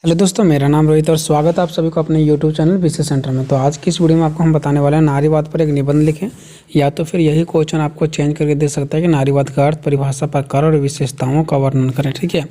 Hello दोस्तों, मेरा नाम रोहित और स्वागत है आप सभी को अपने यूट्यूब चैनल बिजनेस सेंटर में। तो आज की इस वीडियो में आपको हम बताने वाले हैं नारीवाद पर एक निबंध लिखें, या तो फिर यही क्वेश्चन आपको चेंज करके दे सकता है कि नारीवाद का अर्थ, परिभाषा, प्रकार और विशेषताओं का वर्णन करें। ठीक है,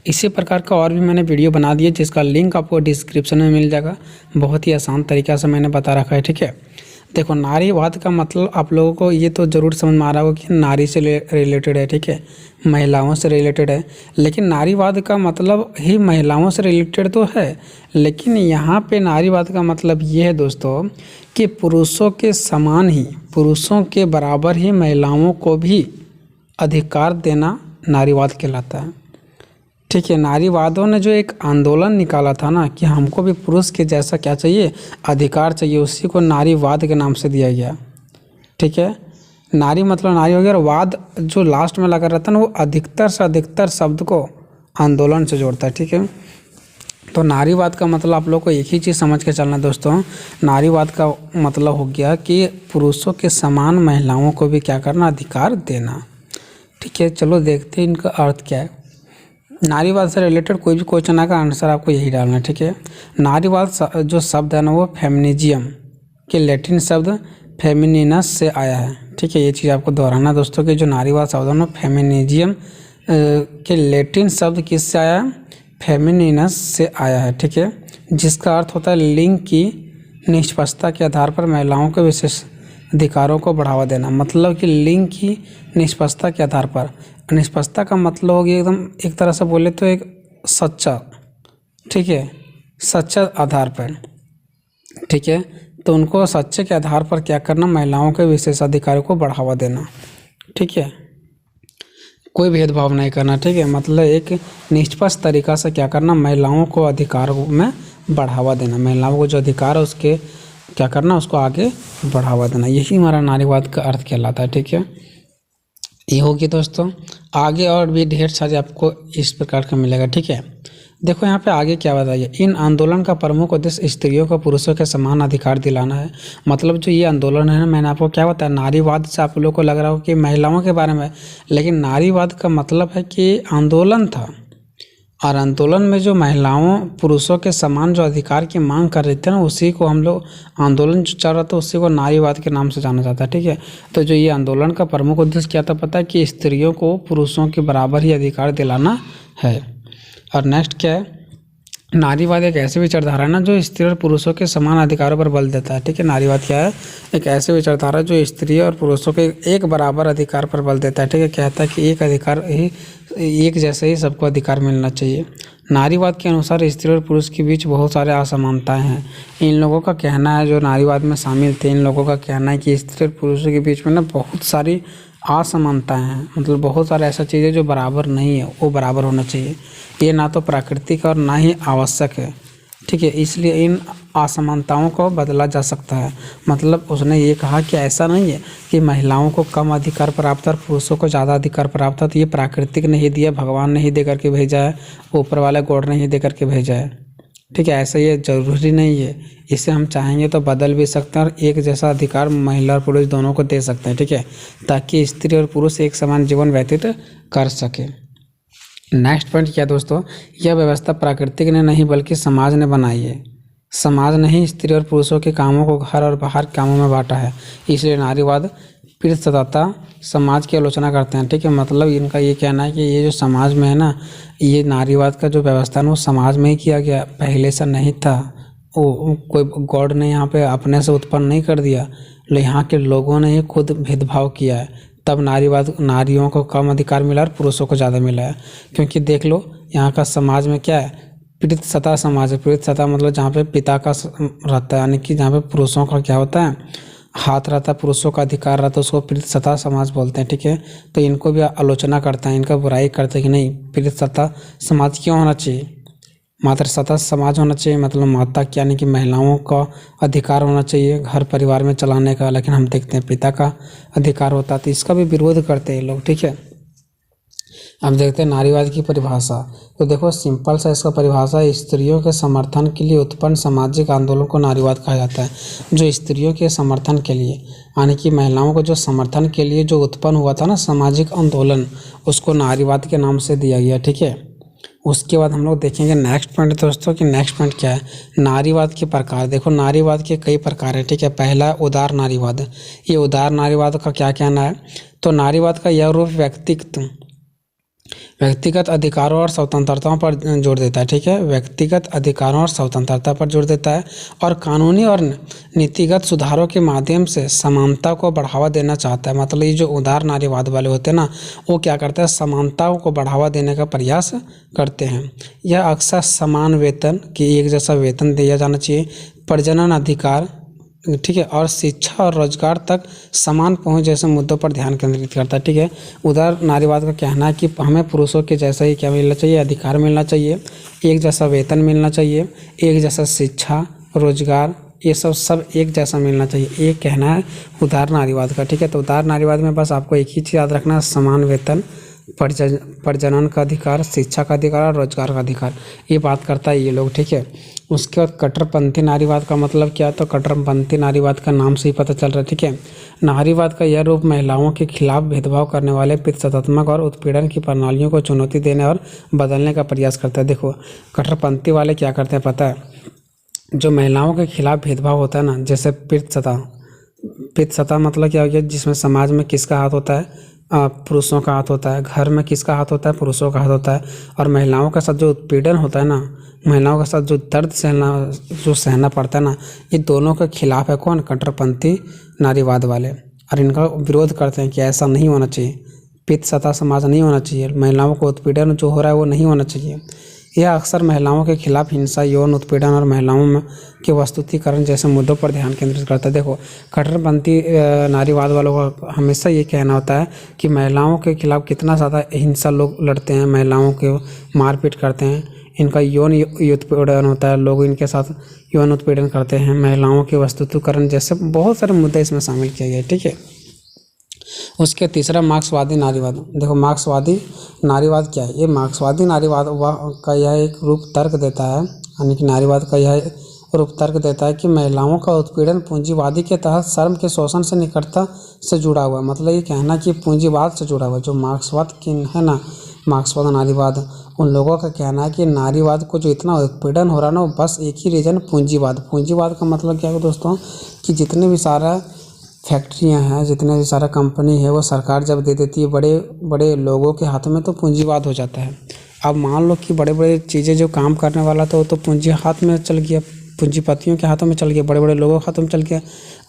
इसी प्रकार का और भी मैंने वीडियो बना दिया जिसका लिंक आपको डिस्क्रिप्शन में मिल जाएगा। बहुत ही आसान तरीक़ा से मैंने बता रखा है। ठीक है, देखो, नारीवाद का मतलब आप लोगों को ये तो ज़रूर समझ में आ रहा होगा कि नारी से रिलेटेड है। ठीक है, महिलाओं से रिलेटेड है, लेकिन नारीवाद का मतलब ही महिलाओं से रिलेटेड तो है, लेकिन यहाँ पे नारीवाद का मतलब ये है दोस्तों कि पुरुषों के समान ही, पुरुषों के बराबर ही महिलाओं को भी अधिकार देना नारीवाद कहलाता है। ठीक है, नारीवादियों ने जो एक आंदोलन निकाला था ना कि हमको भी पुरुष के जैसा क्या चाहिए, अधिकार चाहिए, उसी को नारीवाद के नाम से दिया गया। ठीक है, नारी मतलब नारी हो गया, और वाद जो लास्ट में लगा रहता है ना, वो अधिकतर से अधिकतर शब्द को आंदोलन से जोड़ता है। ठीक है, तो नारीवाद का मतलब आप लोग को एक ही चीज़ समझ के चलना दोस्तों, नारीवाद का मतलब हो गया कि पुरुषों के समान महिलाओं को भी क्या करना, अधिकार देना। ठीक है, चलो देखते हैं इनका अर्थ क्या है। नारीवाद से रिलेटेड कोई भी क्वेश्चन आएगा, आंसर आपको यही डालना है। ठीक है, नारीवाद जो शब्द है ना, वो फेमिनिज्म के लैटिन शब्द फेमिनिनस से आया है। ठीक है, ये चीज़ आपको दोहराना दोस्तों कि जो नारीवाद शब्द है ना, फेमिनिज्म के लैटिन शब्द किससे आया है, फेमिनिनस से आया है। ठीक है, जिसका अर्थ होता है लिंग की निष्पक्षता के आधार पर महिलाओं के विशेष अधिकारों को बढ़ावा देना। मतलब कि लिंग की निष्पक्षता के आधार पर, निष्पक्षता का मतलब हो गया एकदम एक तरह से बोले तो एक सच्चा, ठीक है, सच्चा आधार पर। ठीक है, तो उनको सच्चे के आधार पर क्या करना, महिलाओं के विशेषाधिकारों को बढ़ावा देना। ठीक है, कोई भेदभाव नहीं करना। ठीक है, मतलब एक निष्पक्ष तरीक़ा से क्या करना, महिलाओं को अधिकारों में बढ़ावा देना, महिलाओं को जो अधिकार है उसके क्या करना, उसको आगे बढ़ावा देना। यही हमारा नारीवाद का अर्थ कहलाता है। ठीक है, ये होगी दोस्तों। आगे और भी ढेर सारे आपको इस प्रकार का मिलेगा। ठीक है, देखो यहाँ पे आगे क्या बताइए, इन आंदोलन का प्रमुख उद्देश्य स्त्रियों को पुरुषों के समान अधिकार दिलाना है। मतलब जो ये आंदोलन है ना, मैंने आपको क्या बताया, नारीवाद से आप लोगों को लग रहा हो कि महिलाओं के बारे में, लेकिन नारीवाद का मतलब है कि आंदोलन था, और आंदोलन में जो महिलाओं पुरुषों के समान जो अधिकार की मांग कर रही थी ना, उसी को हम लोग, आंदोलन जो चल रहा था उसी को नारीवाद के नाम से जाना जाता है। ठीक है, तो जो ये आंदोलन का प्रमुख उद्देश्य क्या था पता है, कि स्त्रियों को पुरुषों के बराबर ही अधिकार दिलाना है। और नेक्स्ट क्या है, नारीवाद एक ऐसी विचारधारा है ना जो स्त्री और पुरुषों के समान अधिकारों पर बल देता है। ठीक है, नारीवाद क्या है, एक ऐसी विचारधारा जो स्त्री और पुरुषों के एक बराबर अधिकार पर बल देता है। ठीक है, कहता है कि एक अधिकार ही, एक जैसे ही सबको अधिकार मिलना चाहिए। नारीवाद के अनुसार स्त्री और पुरुष के बीच बहुत सारे असमानताएं हैं। इन लोगों का कहना है, जो नारीवाद में शामिल थे, इन लोगों का कहना है कि स्त्री और पुरुषों के बीच में ना बहुत सारी असमानताएं हैं। मतलब बहुत सारे ऐसा चीज़ें जो बराबर नहीं है, वो बराबर होना चाहिए। ये ना तो प्राकृतिक और ना ही आवश्यक है। ठीक है, इसलिए इन असमानताओं को बदला जा सकता है। मतलब उसने ये कहा कि ऐसा नहीं है कि महिलाओं को कम अधिकार प्राप्त और पुरुषों को ज़्यादा अधिकार प्राप्त है, तो ये प्राकृतिक नहीं दिया, भगवान नहीं दे करके भेजा है, ऊपर वाले गॉड नहीं दे करके भेजा है। ठीक है, ऐसा ये ज़रूरी नहीं है, इसे हम चाहेंगे तो बदल भी सकते हैं और एक जैसा अधिकार महिला और पुरुष दोनों को दे सकते हैं। ठीक है, ताकि स्त्री और पुरुष एक समान जीवन व्यतीत कर सके। नेक्स्ट पॉइंट क्या दोस्तों, यह व्यवस्था प्राकृतिक ने नहीं बल्कि समाज ने बनाई है। समाज ने ही स्त्री और पुरुषों के कामों को घर और बाहर कामों में बांटा है। इसलिए नारीवाद पीड़ित तथा समाज की आलोचना करते हैं। ठीक है, मतलब इनका ये कहना है कि ये जो समाज में है ना, ये नारीवाद का जो व्यवस्था है वो समाज में ही किया गया, पहले से नहीं था। वो कोई गॉड ने यहाँ पे अपने से उत्पन्न नहीं कर दिया, यहाँ के लोगों ने ही खुद भेदभाव किया है, तब नारीवाद, नारियों को कम अधिकार मिला और पुरुषों को ज़्यादा मिला है। क्योंकि देख लो यहाँ का समाज में क्या है, पीड़ित सत्ता समाज है। पीड़ित सत्ता मतलब जहाँ पे पिता का रहता है, यानी कि जहाँ पे पुरुषों का क्या होता है, हाथ रहता है, पुरुषों का अधिकार रहता है, उसको पीड़ित सत्ता समाज बोलते हैं। ठीक है, तो इनको भी आलोचना करते हैं, इनका बुराई करते हैं कि नहीं, पीड़ित सत्ता समाज क्यों होना चाहिए, मातृ सत्ता समाज होना चाहिए। मतलब माता यानी कि महिलाओं का अधिकार होना चाहिए घर परिवार में चलाने का, लेकिन हम देखते हैं पिता का अधिकार होता है, तो इसका भी विरोध करते हैं लोग। ठीक है, अब देखते हैं नारीवाद की परिभाषा। तो देखो सिंपल सा इसका परिभाषा है, स्त्रियों के समर्थन के लिए उत्पन्न सामाजिक आंदोलन को नारीवाद कहा जाता है। जो स्त्रियों के समर्थन के लिए, यानी कि महिलाओं को जो समर्थन के लिए जो उत्पन्न हुआ था ना सामाजिक आंदोलन, उसको नारीवाद के नाम से दिया गया। ठीक है, उसके बाद हम लोग देखेंगे नेक्स्ट पॉइंट दोस्तों कि नेक्स्ट पॉइंट क्या है, नारीवाद के प्रकार। देखो नारीवाद के कई प्रकार हैं, ठीक है। पहला उदार नारीवाद। ये उदार नारीवाद का क्या कहना है, तो नारीवाद का यह रूप व्यक्तिगत अधिकारों और स्वतंत्रताओं पर जोर देता है, ठीक है। व्यक्तिगत अधिकारों और स्वतंत्रता पर जोर देता है और कानूनी और नीतिगत सुधारों के माध्यम से समानता को बढ़ावा देना चाहता है। मतलब ये जो उदार नारीवाद वाले होते हैं ना, वो क्या करते हैं, समानताओं को बढ़ावा देने का प्रयास करते हैं। यह अक्सर समान वेतन कि एक जैसा वेतन दिया जाना चाहिए, प्रजनन अधिकार, ठीक है, और शिक्षा और रोजगार तक समान पहुंच जैसे मुद्दों पर ध्यान केंद्रित करता है, ठीक है। उदार नारीवाद का कहना है कि हमें पुरुषों के जैसा ही क्या मिलना चाहिए, अधिकार मिलना चाहिए, एक जैसा वेतन मिलना चाहिए, एक जैसा शिक्षा, रोजगार, ये सब एक जैसा मिलना चाहिए, ये कहना है उदार नारीवाद का, ठीक है। तो उदार नारीवाद में बस आपको एक ही चीज़ याद रखना है, समान वेतन, प्रजनन का अधिकार, शिक्षा का अधिकार और रोजगार का अधिकार, ये बात करता है ये लोग, ठीक है। उसके बाद कट्टरपंथी नारीवाद का मतलब क्या है, तो कट्टरपंथी नारीवाद का नाम से ही पता चल रहा है, ठीक है। नारीवाद का यह रूप महिलाओं के खिलाफ भेदभाव करने वाले पितृसत्तात्मक और उत्पीड़न की प्रणालियों को चुनौती देने और बदलने का प्रयास करता है। देखो कट्टरपंथी वाले क्या करते हैं पता है, जो महिलाओं के खिलाफ भेदभाव होता है ना, जैसे पितृसत्ता मतलब क्या हो गया, जिसमें समाज में किसका हाथ होता है, पुरुषों का हाथ होता है, घर में किसका हाथ होता है, पुरुषों का हाथ होता है, और महिलाओं के साथ जो उत्पीड़न होता है ना, महिलाओं के साथ जो दर्द सहना पड़ता है ना, ये दोनों के खिलाफ है कौन, कट्टरपंथी नारीवाद वाले। और इनका विरोध करते हैं कि ऐसा नहीं होना चाहिए, पितृसत्ता समाज नहीं होना चाहिए, महिलाओं को उत्पीड़न जो हो रहा है वो नहीं होना चाहिए। यह अक्सर महिलाओं के खिलाफ हिंसा, यौन उत्पीड़न और महिलाओं के वस्तुतिकरण जैसे मुद्दों पर ध्यान केंद्रित करता है। देखो कट्टरपंथी नारीवाद वालों का हमेशा ये कहना होता है कि महिलाओं के खिलाफ कितना ज़्यादा हिंसा लोग लड़ते हैं, महिलाओं को मारपीट करते हैं, इनका यौन उत्पीड़न होता है, लोग इनके साथ यौन उत्पीड़न करते हैं, महिलाओं के वस्तुतिकरण जैसे बहुत सारे मुद्दे इसमें शामिल किए गए, ठीक है। उसके तीसरा मार्क्सवादी नारीवाद। देखो मार्क्सवादी नारीवाद क्या है, ये मार्क्सवादी नारीवाद का यह एक रूप तर्क देता है, यानी कि नारीवाद का यह रूप तर्क देता है कि महिलाओं का उत्पीड़न पूंजीवादी के तहत श्रम के शोषण से निकटता से जुड़ा हुआ है। मतलब ये कहना कि पूंजीवाद से जुड़ा हुआ है। जो मार्क्सवाद की है ना, मार्क्सवाद नारीवाद, उन लोगों का कहना है कि नारीवाद को जो इतना उत्पीड़न हो रहा है ना, वो बस एक ही रीज़न पूंजीवाद। पूंजीवाद का मतलब क्या है दोस्तों, कि जितने भी सारा फैक्ट्रियां हैं, जितने भी सारा कंपनी है, वो सरकार जब दे देती है बड़े बड़े लोगों के हाथ में, तो पूंजीवाद हो जाता है। अब मान लो कि बड़े बड़े चीज़ें जो काम करने वाला था वो तो पूंजी हाथ में चल गया, पूंजीपतियों के हाथों में चल गया, बड़े बड़े लोगों के हाथों में चल गया।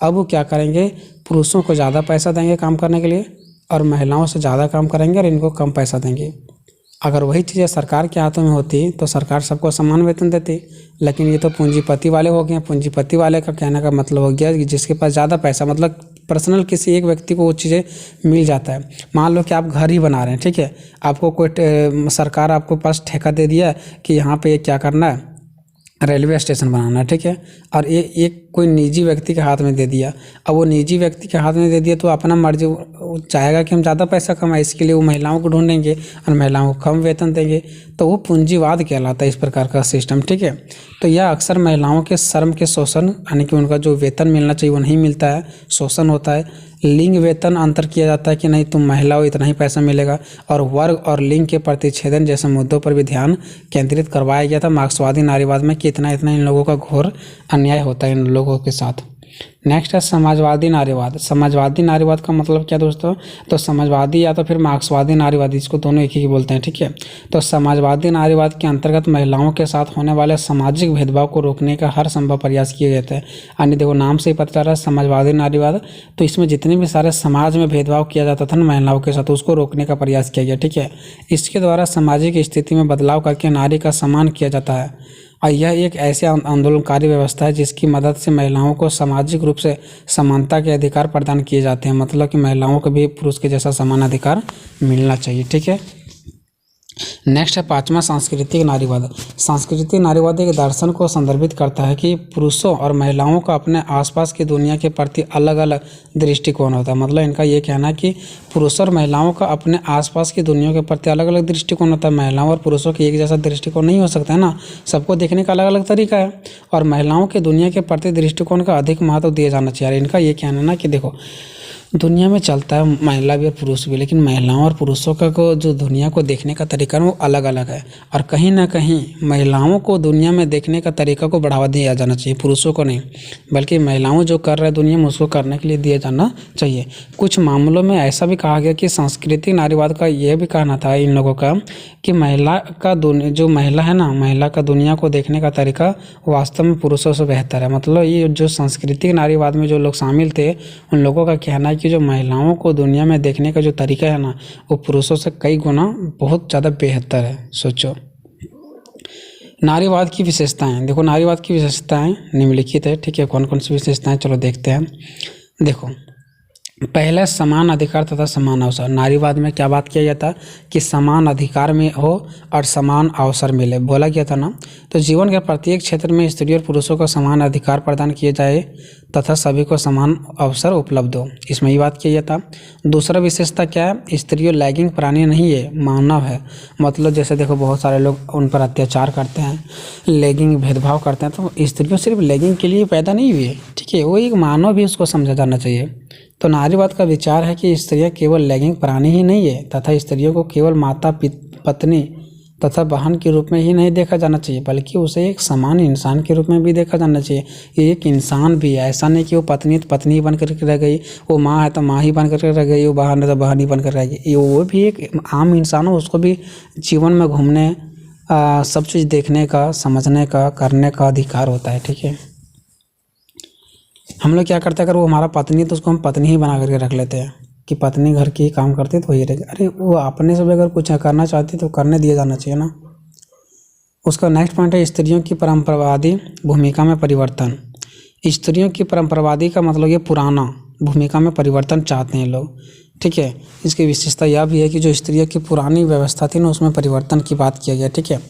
अब वो क्या करेंगे, पुरुषों को ज़्यादा पैसा देंगे काम करने के लिए और महिलाओं से ज़्यादा काम करेंगे और इनको कम पैसा देंगे। अगर वही चीज़ें सरकार के हाथों में होती तो सरकार सबको समान वेतन देती, लेकिन ये तो पूंजीपति वाले हो गए। पूंजीपति वाले का कहने का मतलब हो गया कि जिसके पास ज़्यादा पैसा, मतलब पर्सनल किसी एक व्यक्ति को वो चीज़ें मिल जाता है। मान लो कि आप घर ही बना रहे हैं, ठीक है, आपको कोई सरकार आपको पास ठेका दे दिया कि यहाँ पे क्या करना है, रेलवे स्टेशन बनाना है, ठीक है, और ये एक कोई निजी व्यक्ति के हाथ में दे दिया। अब वो निजी व्यक्ति के हाथ में दे दिया तो अपना मर्जी वो चाहेगा कि हम ज़्यादा पैसा कमाएं, इसके लिए वो महिलाओं को ढूंढेंगे और महिलाओं को कम वेतन देंगे, तो वो पूंजीवाद कहलाता है इस प्रकार का सिस्टम, ठीक है। तो यह अक्सर महिलाओं के श्रम के शोषण, यानी कि उनका जो वेतन मिलना चाहिए वो नहीं मिलता है, शोषण होता है। लिंग वेतन अंतर किया जाता है कि नहीं तुम महिला हो इतना ही पैसा मिलेगा, और वर्ग और लिंग के प्रतिच्छेदन जैसे मुद्दों पर भी ध्यान केंद्रित करवाया गया था मार्क्सवादी नारीवाद में कि इतना इन लोगों का घोर अन्याय होता है इन लोगों के साथ। नेक्स्ट है समाजवादी नारीवाद। समाजवादी नारीवाद का मतलब क्या दोस्तों, तो समाजवादी या तो फिर मार्क्सवादी नारीवादी, इसको दोनों एक ही बोलते हैं, ठीक है। तो समाजवादी नारीवाद के अंतर्गत महिलाओं के साथ होने वाले सामाजिक भेदभाव को रोकने का हर संभव प्रयास किए जाते हैं। यानी देखो नाम से ही पता चल रहा है समाजवादी नारीवाद, तो इसमें जितने भी सारे समाज में भेदभाव किया जाता था ना महिलाओं के साथ, उसको रोकने का प्रयास किया गया, ठीक है। इसके द्वारा सामाजिक स्थिति में बदलाव करके नारी का सम्मान किया जाता है, और यह एक ऐसी आंदोलनकारी व्यवस्था है जिसकी मदद से महिलाओं को सामाजिक रूप से समानता के अधिकार प्रदान किए जाते हैं। मतलब कि महिलाओं को भी पुरुष के जैसा समान अधिकार मिलना चाहिए, ठीक है। नेक्स्ट है पांचवा सांस्कृतिक नारीवाद। सांस्कृतिक नारीवाद एक दर्शन को संदर्भित करता है कि पुरुषों और महिलाओं का अपने आसपास की दुनिया के प्रति अलग अलग दृष्टिकोण होता है। मतलब इनका ये कहना है कि पुरुषों और महिलाओं का अपने आसपास की दुनिया के प्रति अलग अलग दृष्टिकोण होता है। महिलाओं और पुरुषों की एक जैसा दृष्टिकोण नहीं हो सकता है ना, सबको देखने का अलग अलग तरीका है, और महिलाओं के दुनिया के प्रति दृष्टिकोण का अधिक महत्व दिया जाना चाहिए। इनका ये कहना है ना कि देखो दुनिया में चलता है महिला भी और पुरुष भी, लेकिन महिलाओं और पुरुषों का को जो दुनिया को देखने का तरीका है वो अलग अलग है। और कहीं ना कहीं महिलाओं को दुनिया में देखने का तरीका को बढ़ावा दिया जाना चाहिए, पुरुषों को नहीं, बल्कि महिलाओं जो कर रहे हैं दुनिया में उसको करने के लिए दिया जाना चाहिए। कुछ मामलों में ऐसा भी कहा गया कि सांस्कृतिक नारीवाद का यह भी कहना था इन लोगों का कि महिला का जो महिला है ना, महिला का दुनिया को देखने का तरीका वास्तव में पुरुषों से बेहतर है। मतलब ये जो सांस्कृतिक नारीवाद में जो लोग शामिल थे उन लोगों का कहना है कि जो महिलाओं को दुनिया में देखने का जो तरीका है ना वो पुरुषों से कई गुना बहुत ज़्यादा बेहतर है। सोचो, नारीवाद की विशेषताएं देखो, नारीवाद की विशेषताएं निम्नलिखित है, ठीक है। कौन कौन सी विशेषताएं, चलो देखते हैं। देखो, पहला समान अधिकार तथा समान अवसर। नारीवाद में क्या बात किया जाता कि समान अधिकार में हो और समान अवसर मिले, बोला गया था ना। तो जीवन के प्रत्येक क्षेत्र में स्त्री और पुरुषों को समान अधिकार प्रदान किए जाए तथा सभी को समान अवसर उपलब्ध हो, इसमें ये बात किया जाता। दूसरा विशेषता क्या है, स्त्रियों लैगिंग प्राणी नहीं है, मानव है। मतलब जैसे देखो बहुत सारे लोग उन पर अत्याचार करते हैं, लैगिंग भेदभाव करते हैं, तो स्त्रियों सिर्फ लैगिंग के लिए पैदा नहीं हुई है, ठीक है, वो एक मानव भी, उसको समझा जाना चाहिए। तो नारीवाद का विचार है कि स्त्रियां केवल लैंगिक प्राणी ही नहीं है तथा स्त्रियों को केवल माता पत्नी तथा बहन के रूप में ही नहीं देखा जाना चाहिए, बल्कि उसे एक समान इंसान के रूप में भी देखा जाना चाहिए। ये एक इंसान भी है, ऐसा नहीं कि वो पत्नी तो पत्नी ही बन कर रह गई, वो माँ है तो माँ ही बन कर रह गई, वो बहन है तो बहन ही बन कर रह गई। वो भी एक आम इंसान हो, उसको भी जीवन में घूमने, सब चीज़ देखने का, समझने का, करने का अधिकार होता है, ठीक है। हम लोग क्या करते हैं, अगर वो हमारा पत्नी है तो उसको हम पत्नी ही बना करके रख लेते हैं कि पत्नी घर की काम करती है तो वही रहेगी। अरे वो अपने से भी अगर कुछ करना चाहती है तो करने दिया जाना चाहिए ना। उसका नेक्स्ट पॉइंट है स्त्रियों की परंपरावादी भूमिका में परिवर्तन। स्त्रियों की परंपरावादी का मतलब ये पुराना भूमिका में परिवर्तन चाहते हैं लोग, ठीक है। इसकी विशेषता यह भी है कि जो स्त्रियों की पुरानी व्यवस्था थी ना उसमें परिवर्तन की बात किया गया, ठीक है।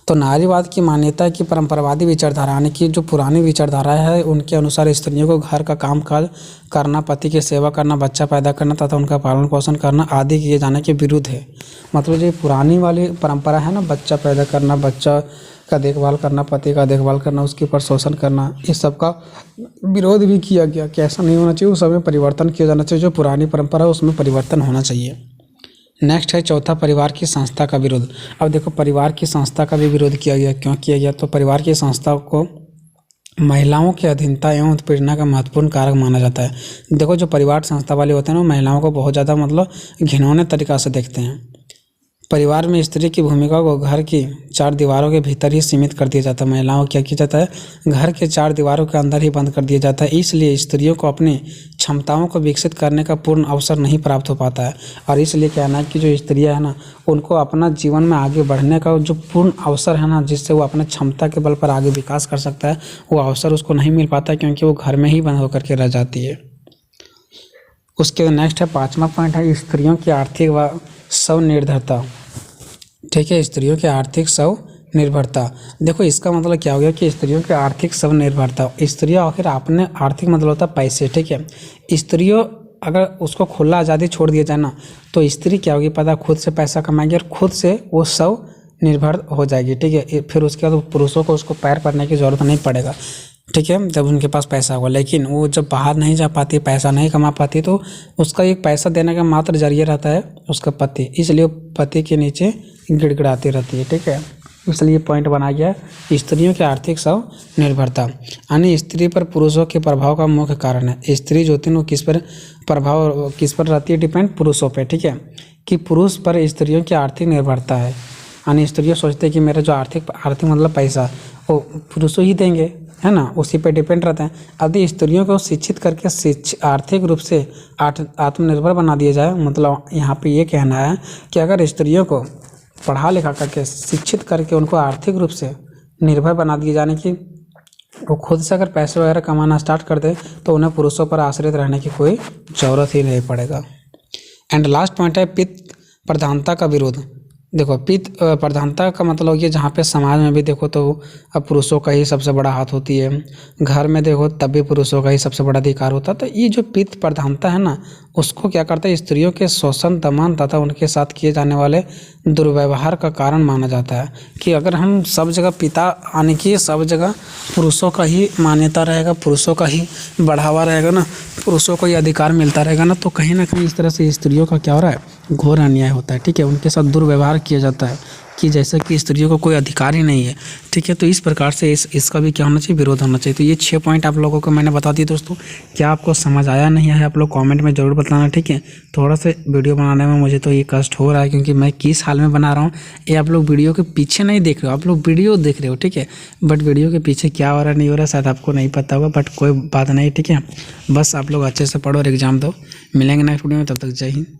तो नारीवाद की मान्यता है कि परंपरावादी विचारधारा यानी कि जो पुरानी विचारधारा है उनके अनुसार स्त्रियों को घर का काम काज करना, पति की सेवा करना, बच्चा पैदा करना तथा उनका पालन पोषण करना आदि किए जाने के विरुद्ध है। मतलब जो पुरानी वाली परंपरा है ना, बच्चा पैदा करना, बच्चा का देखभाल करना, पति का देखभाल करना, उसके ऊपर शोषण करना, इस सब का विरोध भी किया गया कि ऐसा नहीं होना चाहिए, उस समय परिवर्तन किया जाना चाहिए। जो पुरानी परंपरा है उसमें परिवर्तन होना चाहिए। नेक्स्ट है चौथा, परिवार की संस्था का विरोध। अब देखो परिवार की संस्था का भी विरोध किया गया, क्यों किया गया, तो परिवार की संस्था को महिलाओं की अधीनता एवं उत्पीड़ना का महत्वपूर्ण कारक माना जाता है। देखो जो परिवार संस्था वाले होते हैं ना, महिलाओं को बहुत ज़्यादा मतलब घिनौने तरीक़ा से देखते हैं। परिवार में स्त्री की भूमिका को घर की चार दीवारों के भीतर ही सीमित कर दिया जाता है। महिलाओं को क्या किया जाता है, घर के चार दीवारों के अंदर ही बंद कर दिया जाता है। इसलिए स्त्रियों को अपनी क्षमताओं को विकसित करने का पूर्ण अवसर नहीं प्राप्त हो पाता है। और इसलिए कहना है कि जो स्त्रियां है ना, उनको अपना जीवन में आगे बढ़ने का जो पूर्ण अवसर है ना, जिससे वो अपने क्षमता के बल पर आगे विकास कर सकता है, वो अवसर उसको नहीं मिल पाता, क्योंकि वो घर में ही बंद होकर के रह जाती है। उसके नेक्स्ट है पाँचवा पॉइंट है स्त्रियों की आर्थिक व स्वनिर्भरता, ठीक है। स्त्रियों की आर्थिक स्वनिर्भरता, देखो इसका मतलब क्या हो गया कि स्त्रियों की आर्थिक स्वनिर्भरता, स्त्रियों आखिर अपने आर्थिक मतलब होता है पैसे, ठीक है। स्त्रियों अगर उसको खुला आज़ादी छोड़ दिया जाए ना, तो स्त्री क्या होगी पता, खुद से पैसा कमाएगी और खुद से वो स्वनिर्भर हो जाएगी, ठीक है। फिर उसके बाद पुरुषों को उसको पैर पड़ने की ज़रूरत नहीं पड़ेगा, ठीक है, जब उनके पास पैसा होगा। लेकिन वो जब बाहर नहीं जा पाती, पैसा नहीं कमा पाती, तो उसका एक पैसा देने का मात्र जरिया रहता है उसका पति, इसलिए पति के नीचे गिड़गिड़ाती रहती है, ठीक है। इसलिए पॉइंट बना गया स्त्रियों की आर्थिक स्वनिर्भरता, यानी स्त्री पर पुरुषों के प्रभाव का मुख्य कारण है। स्त्री जो होती है वो किस पर प्रभाव किस पर रहती है, डिपेंड पुरुषों पे, ठीक है, कि पुरुष पर स्त्रियों की आर्थिक निर्भरता है। यानी स्त्रियों सोचते हैं कि मेरा जो आर्थिक मतलब पैसा वो पुरुषों ही देंगे, है ना, उसी पे डिपेंड रहते हैं। यदि स्त्रियों को शिक्षित करके आर्थिक रूप से आत्मनिर्भर बना दिया जाए, मतलब यहाँ पे ये कहना है कि अगर स्त्रियों को पढ़ा लिखा करके शिक्षित करके उनको आर्थिक रूप से निर्भर बना दिए जाने की, वो खुद से अगर पैसे वगैरह कमाना स्टार्ट कर दे तो उन्हें पुरुषों पर आश्रित रहने की कोई ज़रूरत ही नहीं पड़ेगा। एंड लास्ट पॉइंट है पितृ प्रधानता का विरोध। देखो पित प्रधानता का मतलब ये जहाँ पे समाज में भी देखो तो अब पुरुषों का ही सबसे बड़ा हाथ होती है, घर में देखो तब भी पुरुषों का ही सबसे बड़ा अधिकार होता है। तो ये जो पित प्रधानता है ना, उसको क्या करता है, स्त्रियों के शोषण दमन तथा उनके साथ किए जाने वाले दुर्व्यवहार का कारण माना जाता है। कि अगर हम सब जगह पिता यानी कि सब जगह पुरुषों का ही मान्यता रहेगा, पुरुषों का ही बढ़ावा रहेगा ना, पुरुषों को ही अधिकार मिलता रहेगा ना, तो कहीं ना कहीं इस तरह से स्त्रियों का क्या हो रहा है, घोर अन्याय होता है। ठीक है, उनके साथ दुर्व्यवहार किया जाता है कि जैसे कि स्त्रियों को कोई अधिकार ही नहीं है। ठीक है, तो इस प्रकार से इसका भी क्या होना चाहिए, विरोध होना चाहिए। तो ये 6 पॉइंट आप लोगों को मैंने बता दिए दोस्तों। क्या आपको समझ आया नहीं आया आप लोग कमेंट में ज़रूर बताना। ठीक है, थोड़ा सा वीडियो बनाने में मुझे तो ये कष्ट हो रहा है, क्योंकि मैं किस हाल में बना रहा हूँ ये आप लोग वीडियो के पीछे नहीं देख रहे हो, आप लोग वीडियो देख रहे हो। ठीक है, बट वीडियो के पीछे क्या हो रहा है नहीं हो रहा शायद आपको नहीं पता होगा, बट कोई बात नहीं। ठीक है, बस आप लोग अच्छे से पढ़ो और एग्ज़ाम दो। मिलेंगे नेक्स्ट वीडियो में, तब तक जय हिंद।